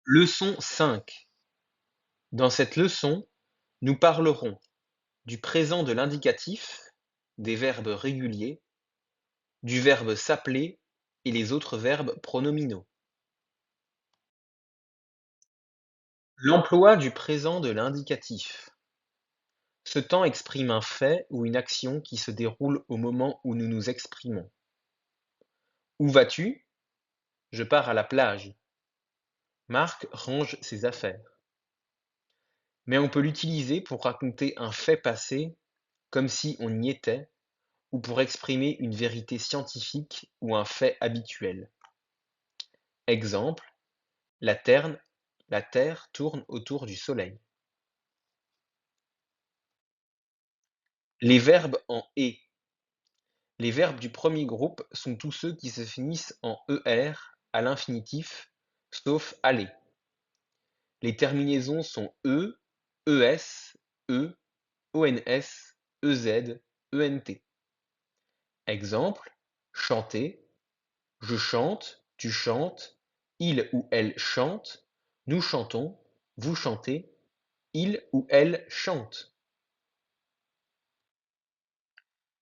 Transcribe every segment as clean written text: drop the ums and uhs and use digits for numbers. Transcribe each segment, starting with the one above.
Leçon 5. Dans cette leçon, nous parlerons du présent de l'indicatif, des verbes réguliers, du verbe s'appeler et les autres verbes pronominaux. L'emploi du présent de l'indicatif. Ce temps exprime un fait ou une action qui se déroule au moment où nous nous exprimons. Où vas-tu? Je pars à la plage. Marc range ses affaires. Mais on peut l'utiliser pour raconter un fait passé comme si on y était, ou pour exprimer une vérité scientifique ou un fait habituel. Exemple, la Terre, la Terre tourne autour du Soleil. Les verbes en et. Les verbes du premier groupe sont tous ceux qui se finissent en er à l'infinitif, sauf aller. Les terminaisons sont e, es, e, ons, ez, ent. Exemple, chanter, je chante, tu chantes, il ou elle chante, nous chantons, vous chantez, il ou elle chante.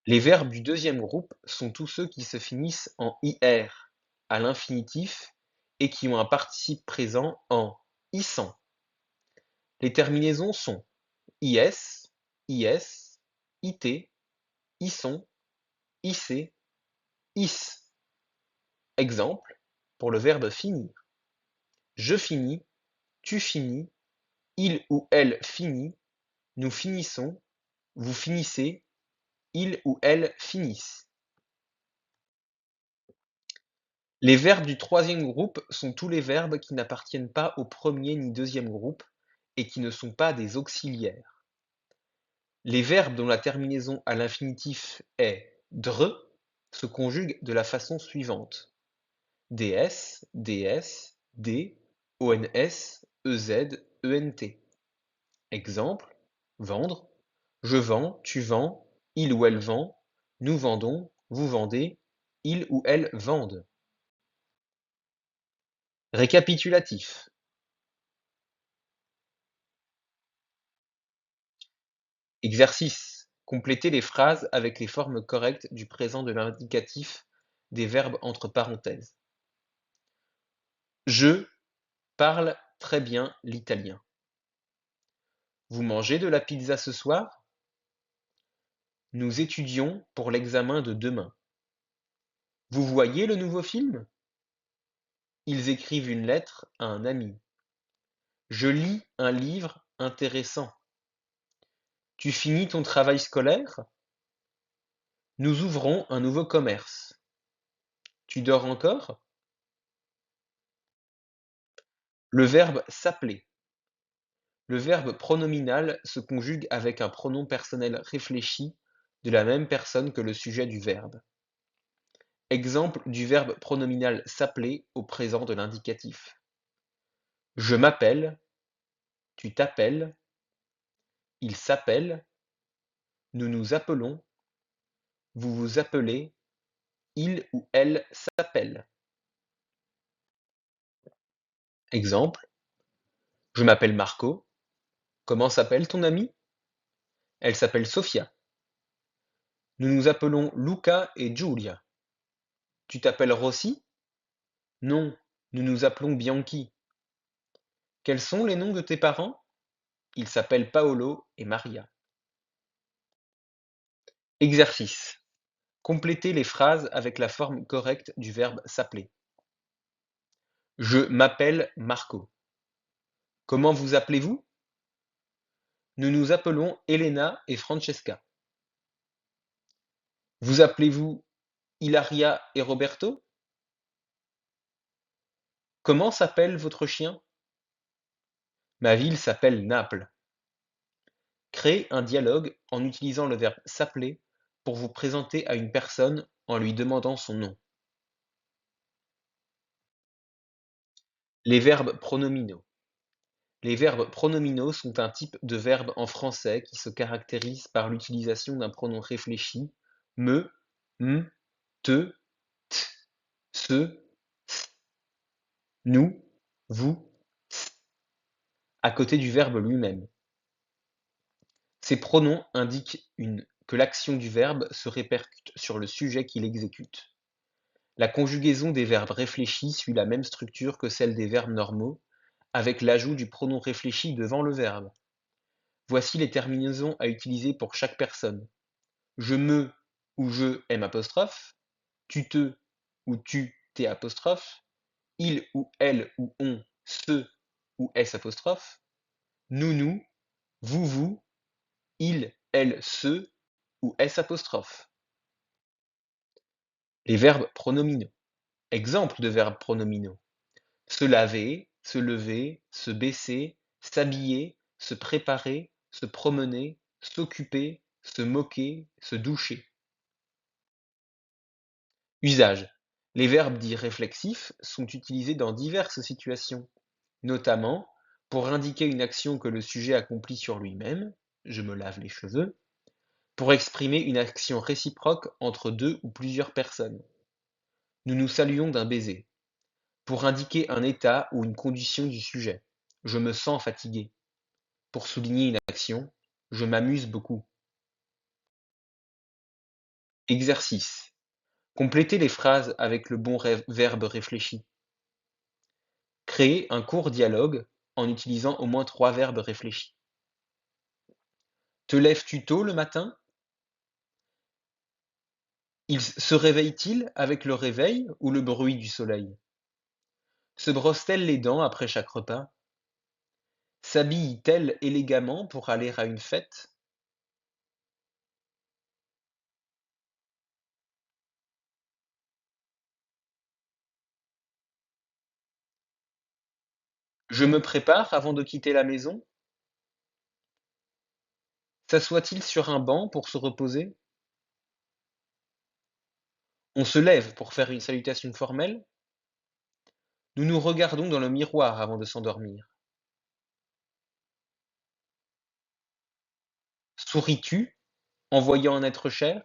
Les verbes du deuxième groupe sont tous ceux qui se finissent en ir à l'infinitif et qui ont un participe présent en issant. Les terminaisons sont is, is, it, isson, issé, is. Exemple, pour le verbe finir. Je finis, tu finis, il ou elle finit, nous finissons, vous finissez, il ou elle finissent. Les verbes du troisième groupe sont tous les verbes qui n'appartiennent pas au premier ni deuxième groupe et qui ne sont pas des auxiliaires. Les verbes dont la terminaison à l'infinitif est dre se conjuguent de la façon suivante: ds, ds, d, ons, ez, ent. Exemple, vendre, je vends, tu vends, il ou elle vend, nous vendons, vous vendez, ils ou elles vendent. Récapitulatif. Exercice. Complétez les phrases avec les formes correctes du présent de l'indicatif des verbes entre parenthèses. Je parle très bien l'italien. Vous mangez de la pizza ce soir? Nous étudions pour l'examen de demain. Vous voyez le nouveau film? Ils écrivent une lettre à un ami. Je lis un livre intéressant. Tu finis ton travail scolaire? Nous ouvrons un nouveau commerce. Tu dors encore? Le verbe s'appeler. Le verbe pronominal se conjugue avec un pronom personnel réfléchi de la même personne que le sujet du verbe. Exemple du verbe pronominal s'appeler au présent de l'indicatif. Je m'appelle, tu t'appelles, il s'appelle, nous nous appelons, vous vous appelez, il ou elle s'appelle. Exemple, je m'appelle Marco, comment s'appelle ton amie? Elle s'appelle Sofia. Nous nous appelons Luca et Giulia. Tu t'appelles Rossi? Non, nous nous appelons Bianchi. Quels sont les noms de tes parents? Ils s'appellent Paolo et Maria. Exercice. Complétez les phrases avec la forme correcte du verbe s'appeler. Je m'appelle Marco. Comment vous appelez-vous? Nous nous appelons Elena et Francesca. Vous appelez-vous Ilaria et Roberto? Comment s'appelle votre chien? Ma ville s'appelle Naples. Créez un dialogue en utilisant le verbe s'appeler pour vous présenter à une personne en lui demandant son nom. Les verbes pronominaux. Les verbes pronominaux sont un type de verbe en français qui se caractérise par l'utilisation d'un pronom réfléchi, me, m, te, t, ce, s, nous, vous, à côté du verbe lui-même. Ces pronoms indiquent que l'action du verbe se répercute sur le sujet qui l'exécute. La conjugaison des verbes réfléchis suit la même structure que celle des verbes normaux, avec l'ajout du pronom réfléchi devant le verbe. Voici les terminaisons à utiliser pour chaque personne. Je me ou je m', tu te ou tu t', il ou elle ou on se ou s', nous, vous, il, elle, se ou s'. Les verbes pronominaux. Exemple de verbes pronominaux. Se laver, se lever, se baisser, s'habiller, se préparer, se promener, s'occuper, se moquer, se doucher. Usage. Les verbes dits réflexifs sont utilisés dans diverses situations, notamment pour indiquer une action que le sujet accomplit sur lui-même, je me lave les cheveux, pour exprimer une action réciproque entre deux ou plusieurs personnes. Nous nous saluons d'un baiser, pour indiquer un état ou une condition du sujet. Je me sens fatigué. Pour souligner une action, je m'amuse beaucoup. Exercice. Complétez les phrases avec le bon verbe réfléchi. Créez un court dialogue en utilisant au moins 3 verbes réfléchis. Te lèves-tu tôt le matin? Il se réveille-t-il avec le réveil ou le bruit du soleil? Se brosse-t-elle les dents après chaque repas? S'habille-t-elle élégamment pour aller à une fête? Je me prépare avant de quitter la maison? S'assoit-il sur un banc pour se reposer? On se lève pour faire une salutation formelle? Nous nous regardons dans le miroir avant de s'endormir. Souris-tu en voyant un être cher?